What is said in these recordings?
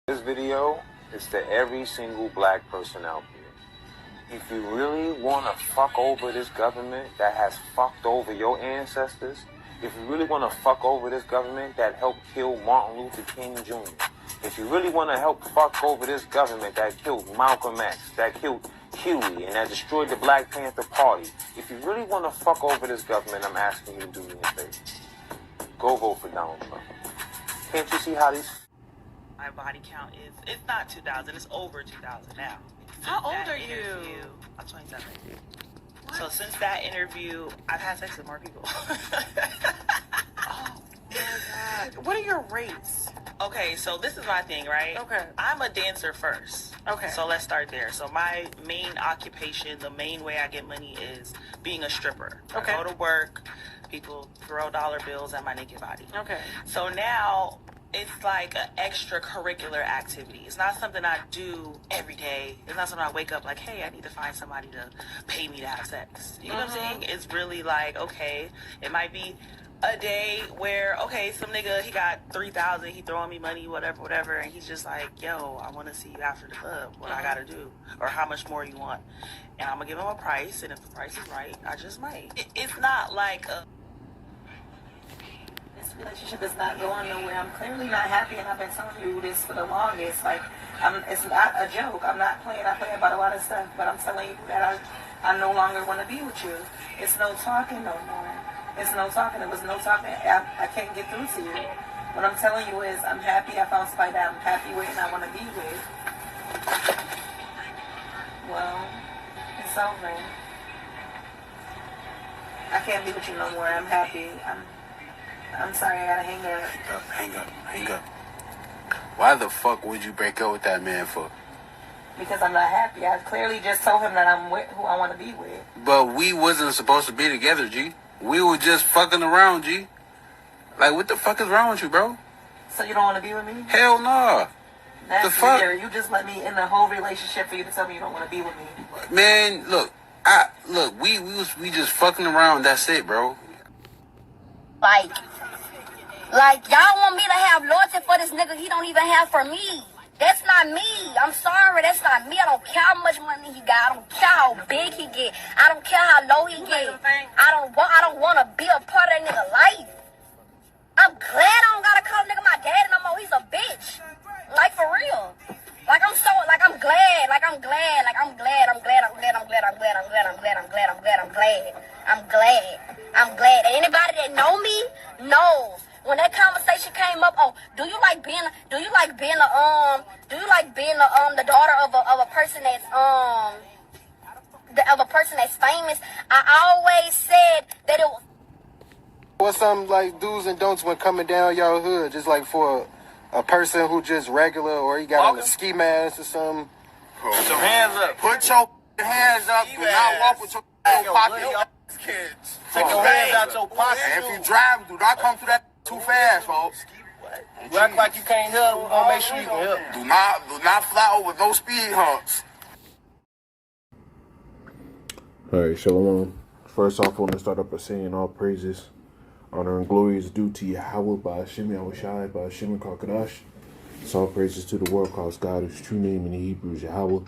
This video is to every single black person out there. If you really want to fuck over this government that has fucked over your ancestors, if you really want to fuck over this government that helped kill Martin Luther King Jr., if you really want to help fuck over this government that killed Malcolm X, that killed Huey, and that destroyed the Black Panther Party, if you really want to fuck over this government, I'm asking you to do me a favor. Go vote for Donald Trump. Can't you see how these... My body count is, it's not 2,000, it's over 2,000 now. How old are you? I'm 27. What? So since that interview, I've had sex with more people. Oh my God. What are your rates? Okay, so this is my thing, right? Okay. I'm a dancer first. Okay. So let's start there. So my main occupation, the main way I get money is being a stripper. Okay. I go to work, people throw dollar bills at my naked body. Okay. So now it's like an extracurricular activity. It's not something I do every day. It's not something I wake up like, hey, I need to find somebody to pay me to have sex. You know what I'm saying? It's really like, okay, it might be a day where, okay, some nigga, he got 3,000, he throwing me money, whatever, and he's just like, yo, I want to see you after the club. What I gotta do? Or how much more you want? And I'm gonna give him a price, and if the price is right, I just might. It's not like a... This relationship is not going nowhere. I'm clearly not happy, and I've been telling you this for the longest. Like, it's not a joke. I'm not playing. I play about a lot of stuff, but I'm telling you that I no longer want to be with you. It's no talking no more. It's no talking. It was no talking. I can't get through to you. What I'm telling you is I'm happy. I found somebody that I'm happy with and I want to be with. Well, it's over. I can't be with you no more. I'm happy. I'm sorry, I gotta hang up. Why the fuck would you break up with that man for? Because I'm not happy. I clearly just told him that I'm with who I want to be with. But we wasn't supposed to be together, G. We were just fucking around, G. Like, what the fuck is wrong with you, bro? So you don't want to be with me? Hell nah. That's the fuck? weird. You just let me in the whole relationship for you to tell me you don't want to be with me. Man, look, we just fucking around. That's it, bro. Like, y'all want me to have loyalty for this nigga he don't even have for me. That's not me. I'm sorry, that's not me. I don't care how much money he got. I don't care how big he get. I don't care how low he get. I don't want to be a part of that nigga life. I'm glad I don't gotta call nigga my daddy no more. He's a bitch. Like, for real. I'm glad. Anybody that know me knows. When that conversation came up, oh, do you like being the daughter of a person that's famous? I always said that it was. What's some like do's and don'ts when coming down y'all hood? Just like for a person who just regular, or he got on a ski mask or something. Put your hands up. Put your hands up. Do not walk with your pocket. Kids. Take your hands out your pocket. And if you drive, do not come through that too fast, folks. You act like you can't help. We're gonna make sure you can help. Do not fly over no speed humps. Alright, shalom. First off, I want to start up by saying all praises, honor, and glory is due to Yahweh by Hashem Yahushai by Hashem Kakadash. It's all praises to the world calls God, whose true name in the Hebrew is Yahweh,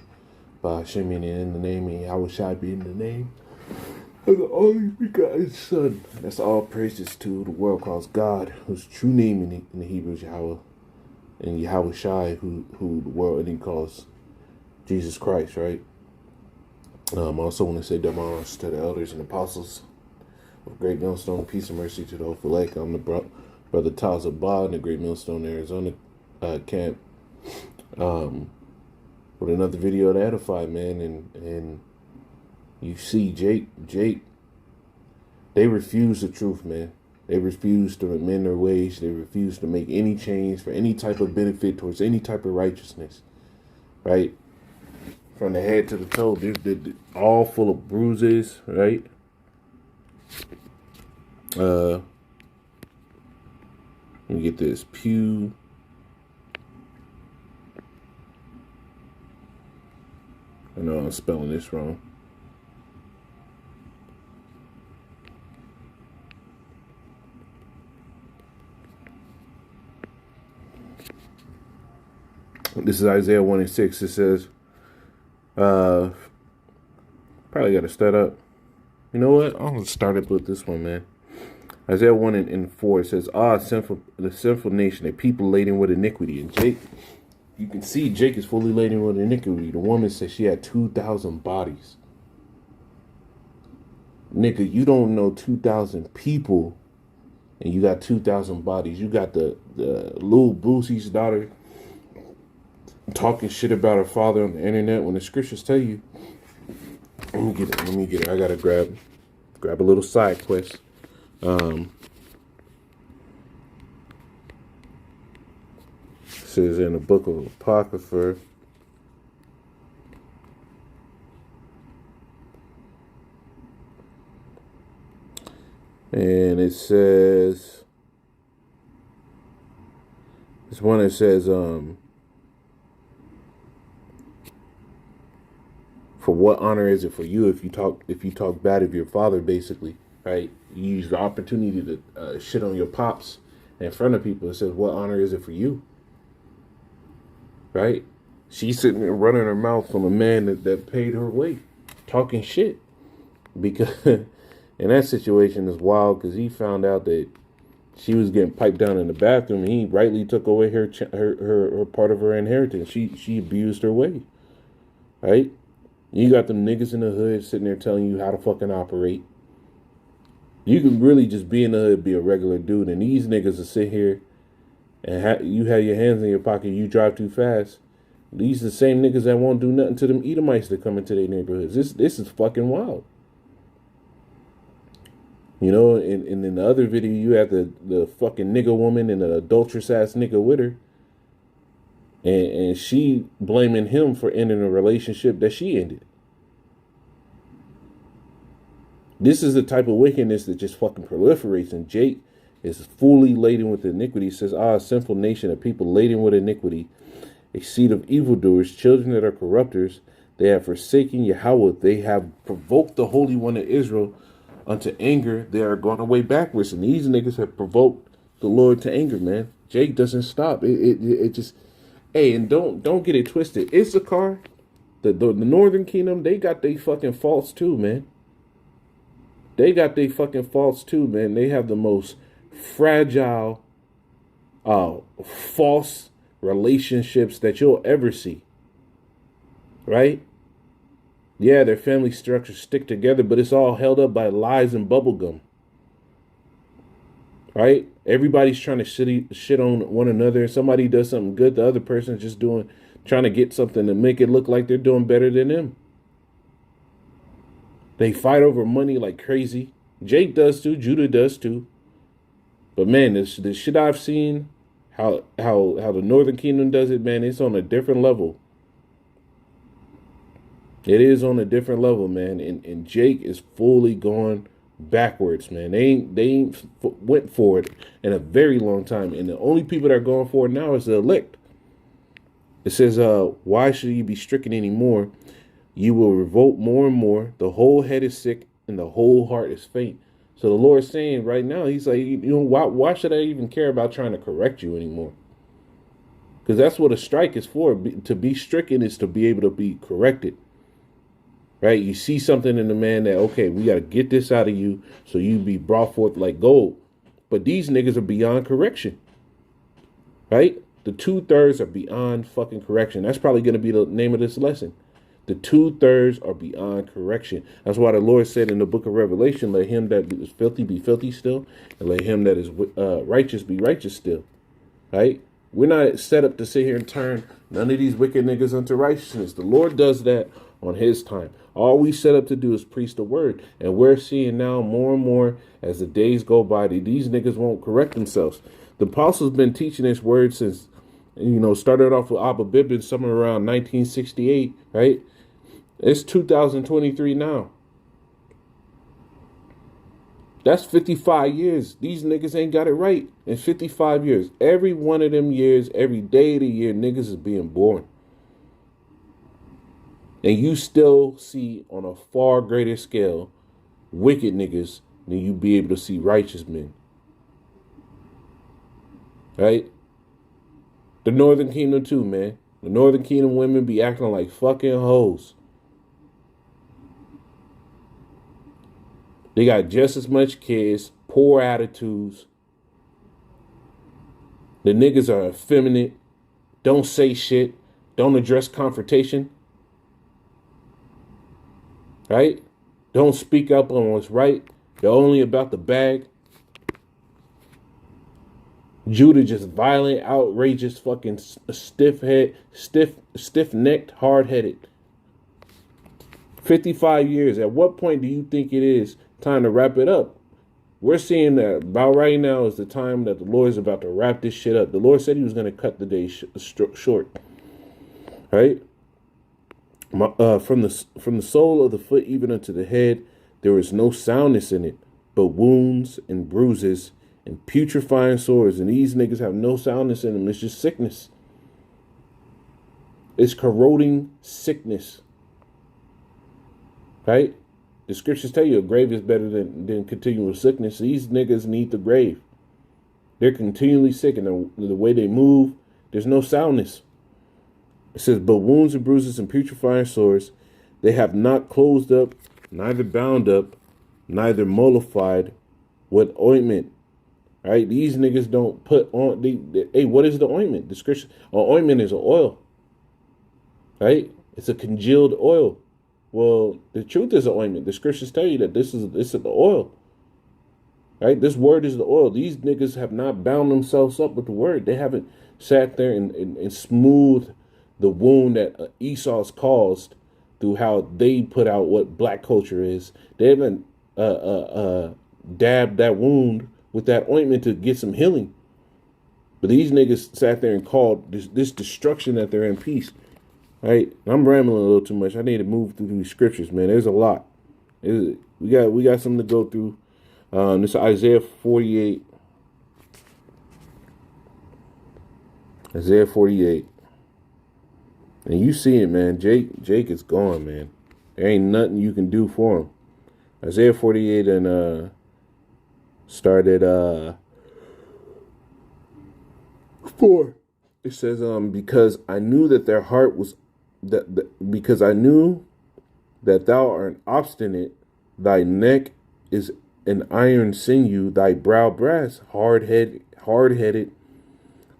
by Hashem and in the name, and Yahushai being the name of the only begotten Son. That's all praises to the world calls God, whose true name in the Hebrew is Yahweh, and Yahushai, who the world calls Jesus Christ, right? I also want to say double honors to the elders and apostles of Great Millstone. Peace and mercy to the whole Lake. I'm the brother Taz Abad in the Great Millstone, Arizona camp. With another video to edify, man, and you see Jake, they refuse the truth, man. They refuse to amend their ways. They refuse to make any change for any type of benefit towards any type of righteousness, right? From the head to the toe, they're all full of bruises, right? Let me get this. Pew. I know I'm spelling this wrong. This is Isaiah 1:6. It says, probably got to start up. You know what? I'm going to start it with this one, man. Isaiah 1:4, it says, the sinful nation, a people laden with iniquity. And Jake, you can see Jake is fully laden with iniquity. The woman said she had 2,000 bodies. Nigga, you don't know 2,000 people, and you got 2,000 bodies. You got the Lil Boosie's daughter talking shit about her father on the internet when the scriptures tell you. Let me get it. I gotta grab a little side quest. This is in the book of Apocrypha. And it says, this one that says, for what honor is it for you if you talk bad of your father, basically, right? You use the opportunity to shit on your pops in front of people. It says, what honor is it for you? Right? She's sitting there running her mouth from a man that paid her way, talking shit. Because in that situation is wild, because he found out that she was getting piped down in the bathroom, and he rightly took away her part of her inheritance. She abused her way, right? You got them niggas in the hood sitting there telling you how to fucking operate. You can really just be in the hood, be a regular dude, and these niggas will sit here and you have your hands in your pocket, you drive too fast. These are the same niggas that won't do nothing to them Edomites that come into their neighborhoods. This is fucking wild. You know, and in the other video, you have the fucking nigga woman and the adulterous ass nigga with her. And she blaming him for ending a relationship that she ended. This is the type of wickedness that just fucking proliferates. And Jake is fully laden with iniquity. It says, sinful nation of people laden with iniquity, a seed of evildoers, children that are corrupters. They have forsaken Yahweh. They have provoked the Holy One of Israel unto anger. They are going away backwards. And these niggas have provoked the Lord to anger, man. Jake doesn't stop. It just... Hey, and don't get it twisted. Issachar, the Northern Kingdom, they got their fucking faults too, man. They got their fucking faults too, man. They have the most fragile, false relationships that you'll ever see. Right? Yeah, their family structures stick together, but it's all held up by lies and bubblegum. Right? Everybody's trying to shit on one another. Somebody does something good, the other person's just trying to get something to make it look like they're doing better than them. They fight over money like crazy. Jake does too. Judah does too. But man, this shit I've seen, how the Northern Kingdom does it, man, it's on a different level. It is on a different level, man. And Jake is fully gone backwards, man. They ain't went forward in a very long time, and the only people that are going forward now is the elect. It says, why should you be stricken anymore? You will revolt more and more. The whole head is sick and the whole heart is faint. So the Lord's saying right now, he's like, you know, why should I even care about trying to correct you anymore? Because that's what a strike is for. To be stricken is to be able to be corrected. Right? You see something in the man that, okay, we got to get this out of you so you be brought forth like gold. But these niggas are beyond correction. Right? The 2/3 are beyond fucking correction. That's probably going to be the name of this lesson. The 2/3 are beyond correction. That's why the Lord said in the book of Revelation, let him that is filthy be filthy still, and let him that is righteous be righteous still. Right? We're not set up to sit here and turn none of these wicked niggas unto righteousness. The Lord does that on his time. All we set up to do is preach the word. And we're seeing now more and more as the days go by that these niggas won't correct themselves. The apostles been teaching this word since, you know, started off with Abba Bibin somewhere around 1968, right? It's 2023 now. That's 55 years. These niggas ain't got it right in 55 years. Every one of them years, every day of the year, niggas is being born. And you still see on a far greater scale wicked niggas than you be able to see righteous men. Right? The Northern Kingdom too, man. The Northern Kingdom women be acting like fucking hoes. They got just as much kids, poor attitudes. The niggas are effeminate, don't say shit, don't address confrontation. Right? Don't speak up on what's right. They're only about the bag. Judah just violent, outrageous, fucking stiff-necked, hard-headed. 55 years. At what point do you think it is time to wrap it up? We're seeing that about right now is the time that the Lord is about to wrap this shit up. The Lord said he was going to cut the day short. Right? From the sole of the foot even unto the head, there is no soundness in it, but wounds and bruises and putrefying sores. And these niggas have no soundness in them. It's just sickness. It's corroding sickness. Right? The scriptures tell you a grave is better than continual sickness. These niggas need the grave. They're continually sick, and the way they move, there's no soundness. It says, but wounds and bruises and putrefying sores, they have not closed up, neither bound up, neither mollified with ointment. Right? These niggas don't put on. Hey, what is the ointment? The scripture, ointment is an oil. Right? It's a congealed oil. Well, the truth is an ointment. The scriptures tell you that this is the oil. Right? This word is the oil. These niggas have not bound themselves up with the word. They haven't sat there and smoothed the wound that Esau's caused through how they put out what black culture is. They haven't dabbed that wound with that ointment to get some healing. But these niggas sat there and called this destruction that they're in peace. Right? I'm rambling a little too much. I need to move through these scriptures, man. There's a lot. We got something to go through. This is Isaiah 48. Isaiah 48. And you see it, man. Jake is gone, man. There ain't nothing you can do for him. Isaiah 48 and started 4. It says, because I knew that their heart was because I knew that thou art obstinate, thy neck is an iron sinew, thy brow brass, hard-headed,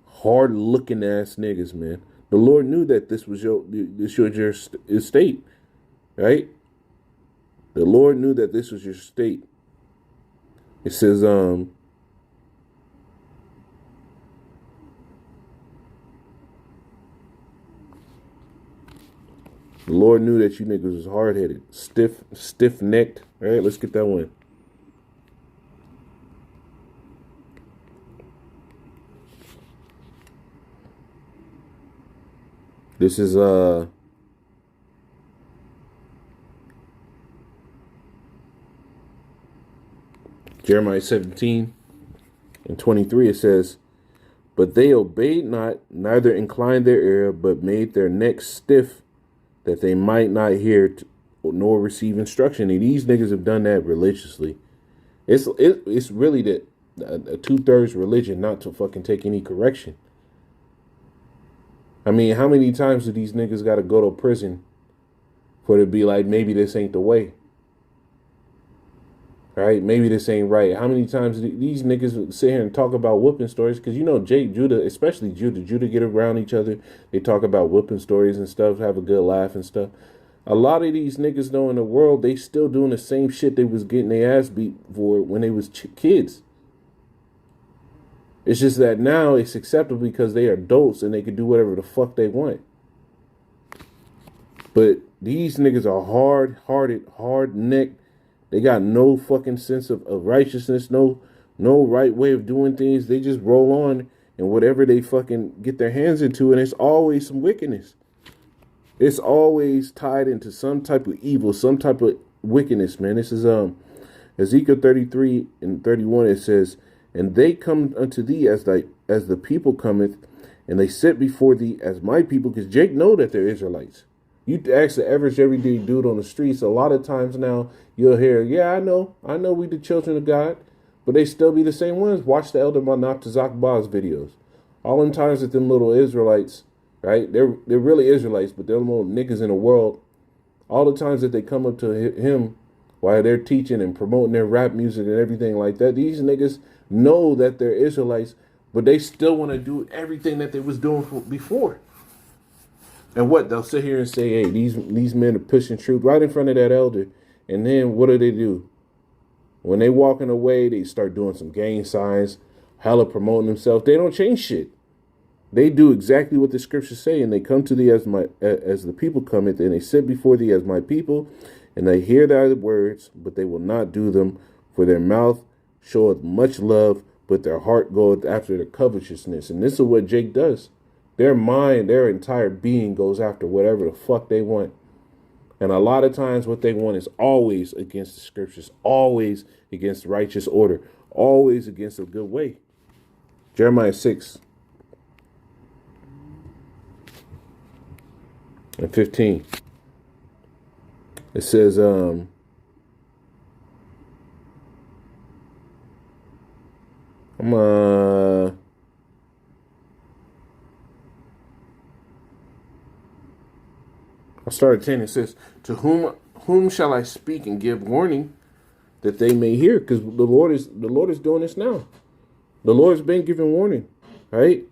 hard-looking ass niggas, man. The Lord knew that this was your estate, right? The Lord knew that this was your state. It says, the Lord knew that you niggas was hard-headed, stiff-necked. All right, let's get that one. This is Jeremiah 17 and 23. It says, but they obeyed not, neither inclined their ear, but made their necks stiff, that they might not hear nor receive instruction. And these niggas have done that religiously. It's really a 2/3 religion not to fucking take any correction. I mean, how many times do these niggas got to go to prison for it to be like, maybe this ain't the way? Right? Maybe this ain't right. How many times do these niggas sit here and talk about whooping stories? Because, you know, Judah, especially Judah get around each other. They talk about whooping stories and stuff, have a good laugh and stuff. A lot of these niggas, though, in the world, they still doing the same shit they was getting their ass beat for when they was kids. It's just that now it's acceptable because they are adults and they can do whatever the fuck they want. But these niggas are hard-hearted, hard-necked. They got no fucking sense of righteousness, no right way of doing things. They just roll on and whatever they fucking get their hands into, and it's always some wickedness. It's always tied into some type of evil, some type of wickedness, man. This is Ezekiel 33 and 31. It says, and they come unto thee as the people cometh, and they sit before thee as my people, because Jake know that they're Israelites. You ask the average everyday dude on the streets, a lot of times now you'll hear, yeah, I know we the children of God, but they still be the same ones. Watch the Elder Manat Zakbaz videos. All them times that them little Israelites right? They're really Israelites, but they're the most niggas in the world. All the times that they come up to him while they're teaching and promoting their rap music and everything like that, these niggas know that they're Israelites, but they still want to do everything that they was doing before. And what they'll sit here and say, hey, these men are pushing truth right in front of that elder. And then what do? When they walking away, they start doing some gang signs, hella promoting themselves. They don't change shit. They do exactly what the scriptures say, and they come to thee as the people cometh, and they sit before thee as my people, and they hear thy words, but they will not do them. For their mouth showeth much love, but their heart goeth after the covetousness. And this is what Jake does. Their mind, their entire being goes after whatever the fuck they want. And a lot of times what they want is always against the scriptures, always against righteous order, always against a good way. Jeremiah 6:15. It says, I'll start at 10. It says, to whom shall I speak and give warning that they may hear? Because the Lord is doing this now. The Lord's been giving warning, right?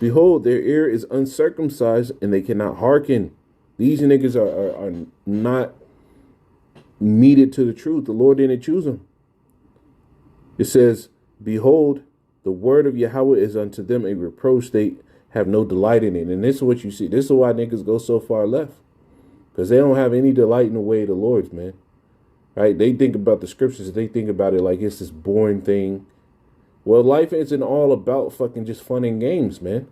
Behold, their ear is uncircumcised and they cannot hearken. These niggas are not meted to the truth. The Lord didn't choose them. It says, behold, the word of Yahweh is unto them a reproach. They have no delight in it. And this is what you see. This is why niggas go so far left. Because they don't have any delight in the way of the Lord's, man. Right? They think about the scriptures. They think about it like it's this boring thing. Well, life isn't all about fucking just fun and games, man.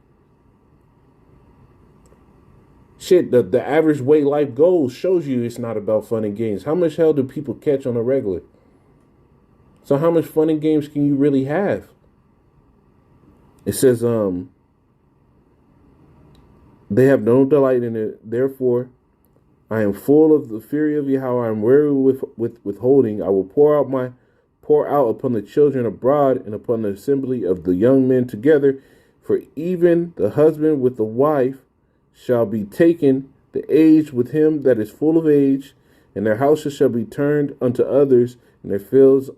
Shit, the average way life goes shows you it's not about fun and games. How much hell do people catch on a regular? So how much fun and games can you really have? It says, they have no delight in it. Therefore, I am full of the fury of Yahweh. I am weary with withholding. I will pour out upon the children abroad and upon the assembly of the young men together. For even the husband with the wife shall be taken, the age with him that is full of age, and their houses shall be turned unto others, and their fields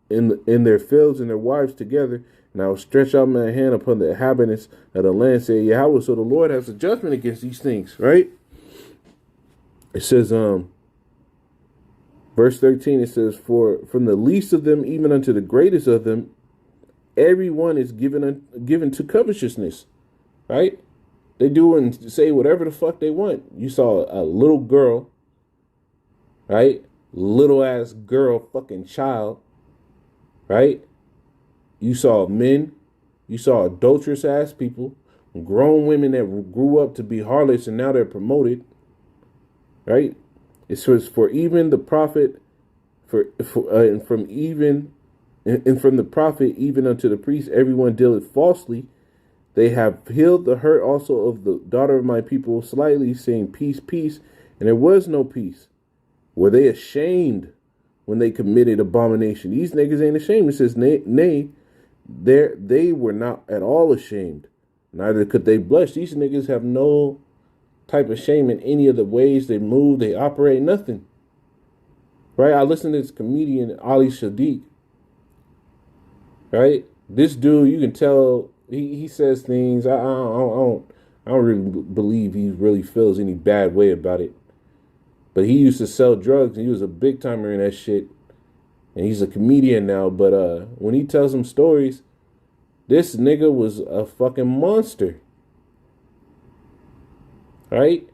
in their fields and their wives together. And I will stretch out my hand upon the inhabitants of the land, say Yahweh. So the Lord has a judgment against these things, right? It says, verse 13, it says, for from the least of them even unto the greatest of them, everyone is given to covetousness, right? They do and say whatever the fuck they want. You saw a little girl, right? Little ass girl, fucking child, right? You saw men. You saw adulterous ass people, grown women that grew up to be harlots and now they're promoted, right? It says, for even the prophet, and from the prophet even unto the priest, everyone dealeth falsely. They have healed the hurt also of the daughter of my people slightly, saying, peace, peace. And there was no peace. Were they ashamed when they committed abomination? These niggas ain't ashamed. It says, nay, they were not at all ashamed. Neither could they blush. These niggas have no type of shame in any of the ways they move, they operate, nothing. Right? I listened to this comedian, Ali Shadiq. Right? This dude, you can tell... He says things. I don't really believe he really feels any bad way about it. But he used to sell drugs and he was a big timer in that shit. And he's a comedian now. But when he tells some stories, this nigga was a fucking monster. Right?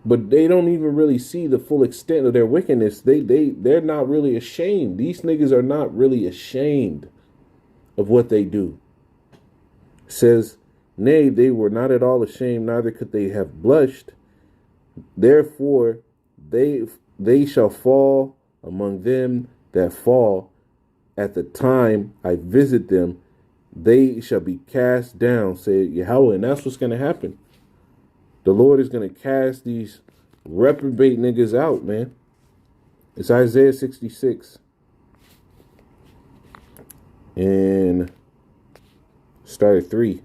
But they don't even really see the full extent of their wickedness. They're not really ashamed. These niggas are not really ashamed of what they do. It says, nay, they were not at all ashamed, neither could they have blushed. Therefore, they shall fall among them that fall. At the time I visit them, they shall be cast down, said Yahweh. And that's what's going to happen. The Lord is going to cast these reprobate niggas out, man. It's Isaiah 66. And start at 3.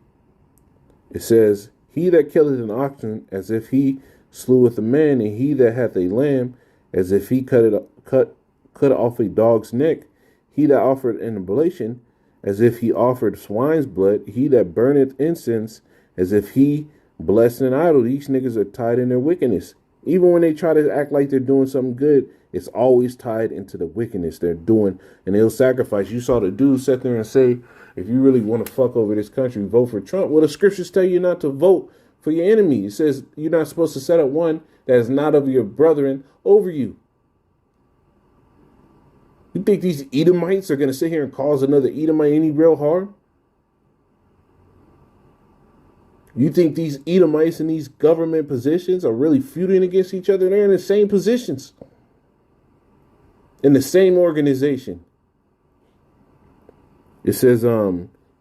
It says, he that killeth an oxen as if he sleweth a man, and he that hath a lamb as if he cut off a dog's neck, he that offered an oblation as if he offered swine's blood, he that burneth incense as if he blessed an idol. These niggas are tied in their wickedness. Even when they try to act like they're doing something good, it's always tied into the wickedness they're doing, and they'll sacrifice. You saw the dude sit there and say, if you really want to fuck over this country, vote for Trump. Well, the scriptures tell you not to vote for your enemy. It says you're not supposed to set up one that is not of your brethren over you. You think these Edomites are going to sit here and cause another Edomite any real harm? You think these Edomites in these government positions are really feuding against each other? They're in the same positions, in the same organization. It says,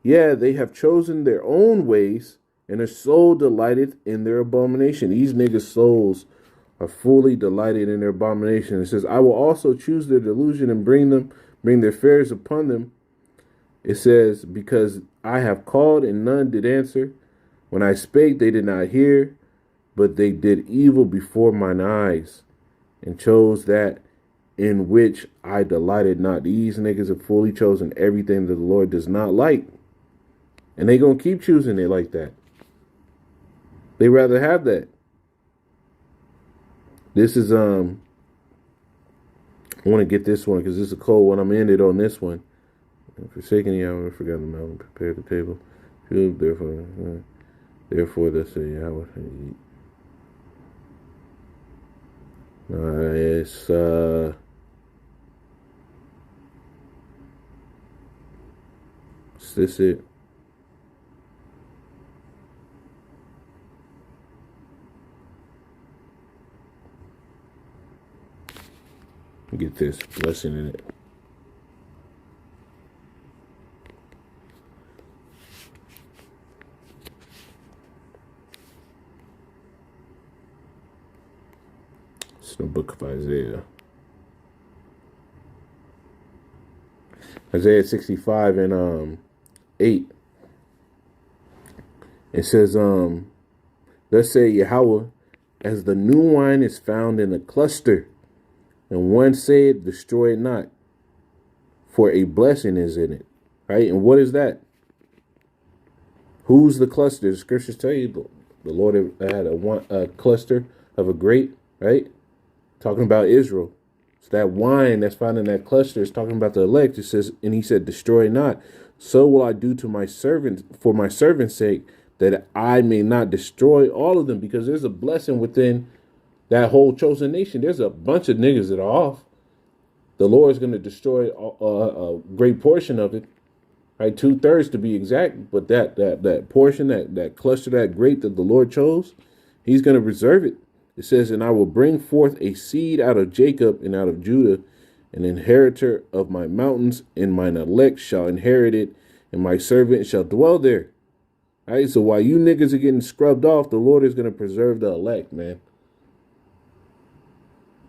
yeah, they have chosen their own ways and are so delighted in their abomination. These niggas' souls are fully delighted in their abomination. It says, I will also choose their delusion and bring their fears upon them. It says, because I have called and none did answer. When I spake, they did not hear, but they did evil before mine eyes and chose that in which I delighted not. These niggas have fully chosen everything that the Lord does not like. And they gonna keep choosing it like that. They rather have that. This is, I want to get this one because this is a cold one. I'm going to end it on this one. Forsaking the hour, forgot the mountain, prepare the table. Therefore, thus say Yahweh. It's, is this it? Get this blessing in it. It's the book of Isaiah. Isaiah 65 and 8. It says, thus say Yahweh, as the new wine is found in a cluster, and one said, destroy it not, for a blessing is in it. Right? And what is that? Who's the cluster? The scriptures tell you the Lord had a cluster of a grape, right? Talking about Israel. So that wine that's found in that cluster is talking about the elect. It says, and he said, destroy not. So will I do to my servant, for my servant's sake, that I may not destroy all of them, because there's a blessing within that whole chosen nation. There's a bunch of niggas that are off. The Lord is going to destroy a great portion of it, right? 2/3 to be exact. But that portion, that cluster, that grape that the Lord chose, he's going to reserve it. It says, and I will bring forth a seed out of Jacob and out of Judah, an inheritor of my mountains, and mine elect shall inherit it, and my servant shall dwell there. All right, so while you niggas are getting scrubbed off, the Lord is going to preserve the elect, man.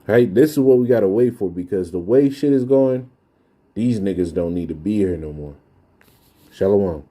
Right, this is what we got to wait for, because the way shit is going, these niggas don't need to be here no more. Shalom.